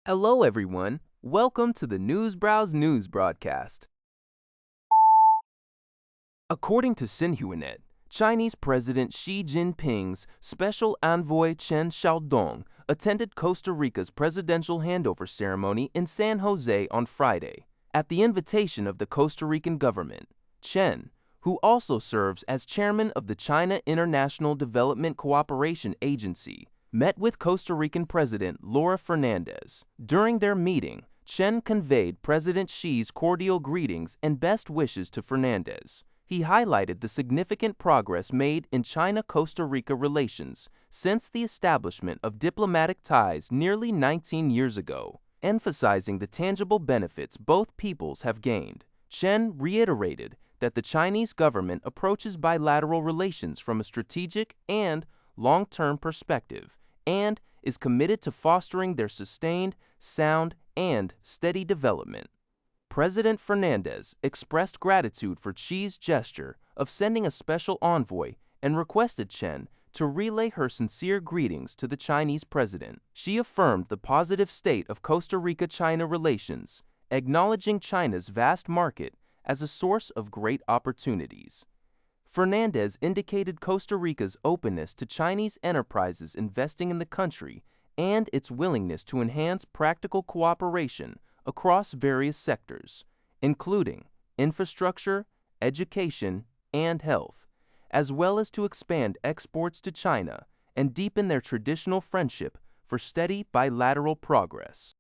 Hello, everyone. Welcome to the Newsbrowse News broadcast. According to Xinhuanet, Chinese President Xi Jinping's special envoy Chen Xiaodong attended Costa Rica's presidential handover ceremony in San Jose on Friday. At the invitation of the Costa Rican government, Chen, who also serves as chairman of the China International Development Cooperation Agency, met with Costa Rican President Laura Fernandez. During their meeting, Chen conveyed President Xi's cordial greetings and best wishes to Fernandez. He highlighted the significant progress made in China-Costa Rica relations since the establishment of diplomatic ties nearly 19 years ago, emphasizing the tangible benefits both peoples have gained. Chen reiterated that the Chinese government approaches bilateral relations from a strategic and long-term perspective and is committed to fostering their sustained, sound, and steady development. President Fernandez expressed gratitude for Xi's gesture of sending a special envoy and requested Chen to relay her sincere greetings to the Chinese president. She affirmed the positive state of Costa Rica-China relations, acknowledging China's vast market as a source of great opportunities. Fernandez indicated Costa Rica's openness to Chinese enterprises investing in the country and its willingness to enhance practical cooperation across various sectors, including infrastructure, education, and health, as well as to expand exports to China and deepen their traditional friendship for steady bilateral progress.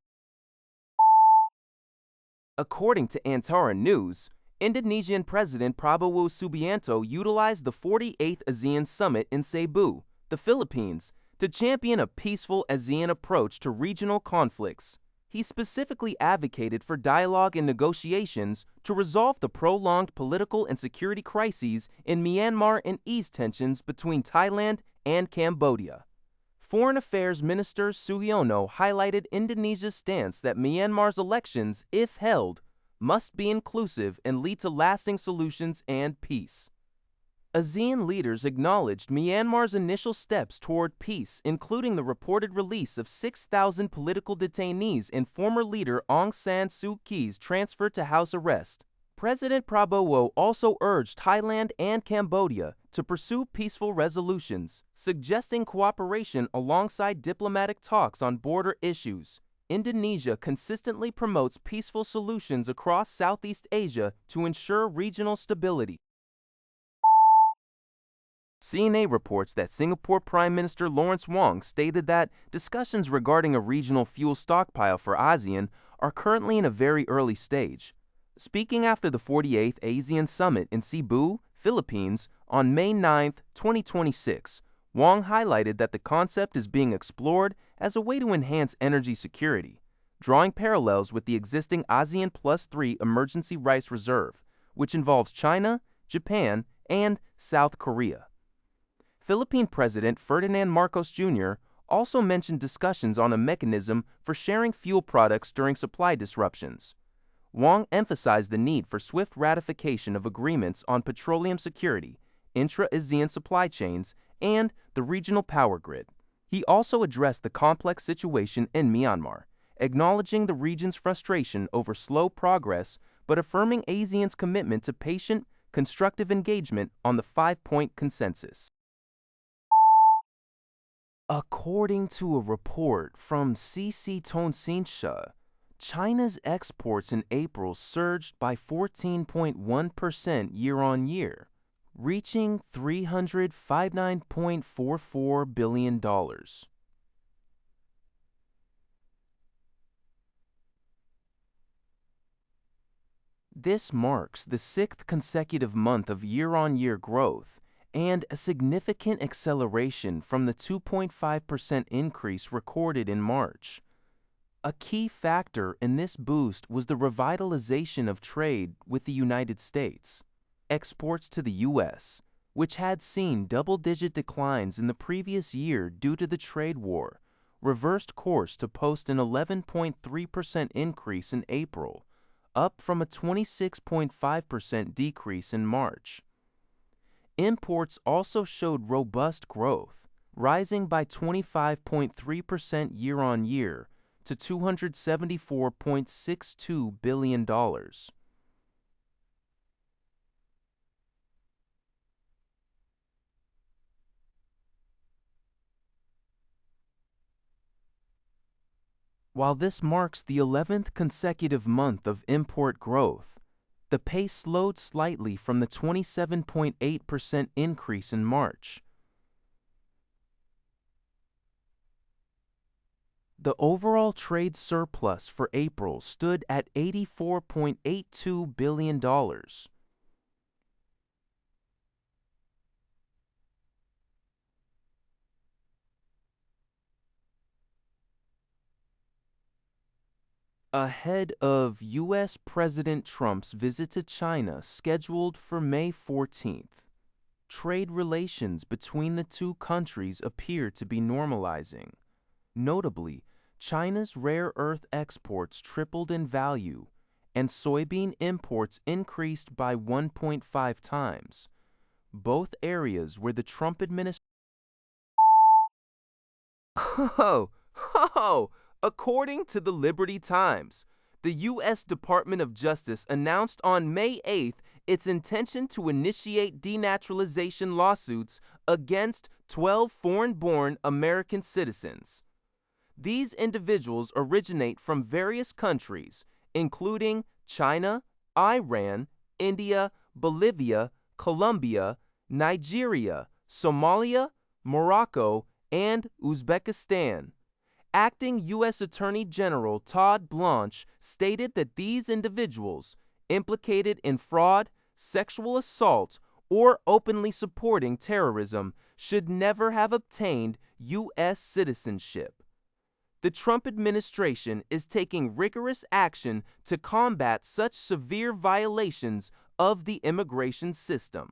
According to Antara News, Indonesian President Prabowo Subianto utilized the 48th ASEAN Summit in Cebu, the Philippines, to champion a peaceful ASEAN approach to regional conflicts. He specifically advocated for dialogue and negotiations to resolve the prolonged political and security crises in Myanmar and ease tensions between Thailand and Cambodia. Foreign Affairs Minister Suyono highlighted Indonesia's stance that Myanmar's elections, if held, must be inclusive and lead to lasting solutions and peace. ASEAN leaders acknowledged Myanmar's initial steps toward peace, including the reported release of 6,000 political detainees and former leader Aung San Suu Kyi's transfer to house arrest. President Prabowo also urged Thailand and Cambodia to pursue peaceful resolutions, suggesting cooperation alongside diplomatic talks on border issues. Indonesia consistently promotes peaceful solutions across Southeast Asia to ensure regional stability. CNA reports that Singapore Prime Minister Lawrence Wong stated that discussions regarding a regional fuel stockpile for ASEAN are currently in a very early stage. Speaking after the 48th ASEAN Summit in Cebu, Philippines, on May 9, 2026, Wong highlighted that the concept is being explored as a way to enhance energy security, drawing parallels with the existing ASEAN Plus 3 Emergency Rice Reserve, which involves China, Japan, and South Korea. Philippine President Ferdinand Marcos Jr. also mentioned discussions on a mechanism for sharing fuel products during supply disruptions. Wong emphasized the need for swift ratification of agreements on petroleum security, intra-ASEAN supply chains, and the regional power grid. He also addressed the complex situation in Myanmar, acknowledging the region's frustration over slow progress but affirming ASEAN's commitment to patient, constructive engagement on the 5-point consensus. According to a report from CC China's exports in April surged by 14.1% year-on-year, reaching $359.44 billion. This marks the 6th consecutive month of year-on-year growth and a significant acceleration from the 2.5% increase recorded in March. A key factor in this boost was the revitalization of trade with the United States. Exports to the U.S., which had seen double-digit declines in the previous year due to the trade war, reversed course to post an 11.3% increase in April, up from a 26.5% decrease in March. Imports also showed robust growth, rising by 25.3% year-on-year to $274.62 billion. While this marks the 11th consecutive month of import growth, the pace slowed slightly from the 27.8% increase in March. The overall trade surplus for April stood at $84.82 billion. Ahead of U.S. President Trump's visit to China scheduled for May 14th, trade relations between the two countries appear to be normalizing. Notably, China's rare earth exports tripled in value, and soybean imports increased by 1.5 times, both areas where the Trump administration. According to the Liberty Times, the U.S. Department of Justice announced on May 8th its intention to initiate denaturalization lawsuits against 12 foreign-born American citizens. These individuals originate from various countries, including China, Iran, India, Bolivia, Colombia, Nigeria, Somalia, Morocco, and Uzbekistan. Acting U.S. Attorney General Todd Blanche stated that these individuals, implicated in fraud, sexual assault, or openly supporting terrorism, should never have obtained U.S. citizenship. The Trump administration is taking rigorous action to combat such severe violations of the immigration system.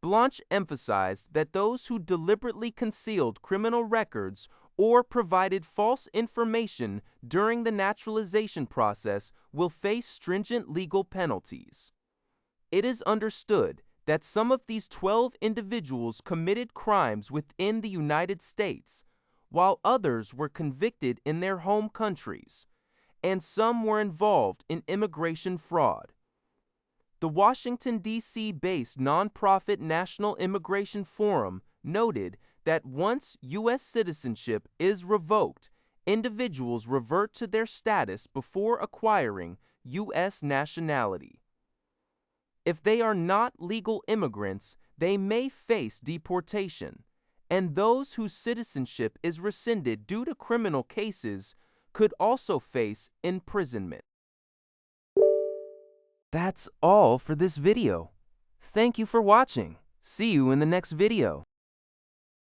Blanche emphasized that those who deliberately concealed criminal records or provided false information during the naturalization process will face stringent legal penalties. It is understood that some of these 12 individuals committed crimes within the United States, while others were convicted in their home countries, and some were involved in immigration fraud. The Washington, D.C.-based nonprofit National Immigration Forum noted that once U.S. citizenship is revoked, individuals revert to their status before acquiring U.S. nationality. If they are not legal immigrants, they may face deportation, and those whose citizenship is rescinded due to criminal cases could also face imprisonment. That's all for this video. Thank you for watching. See you in the next video.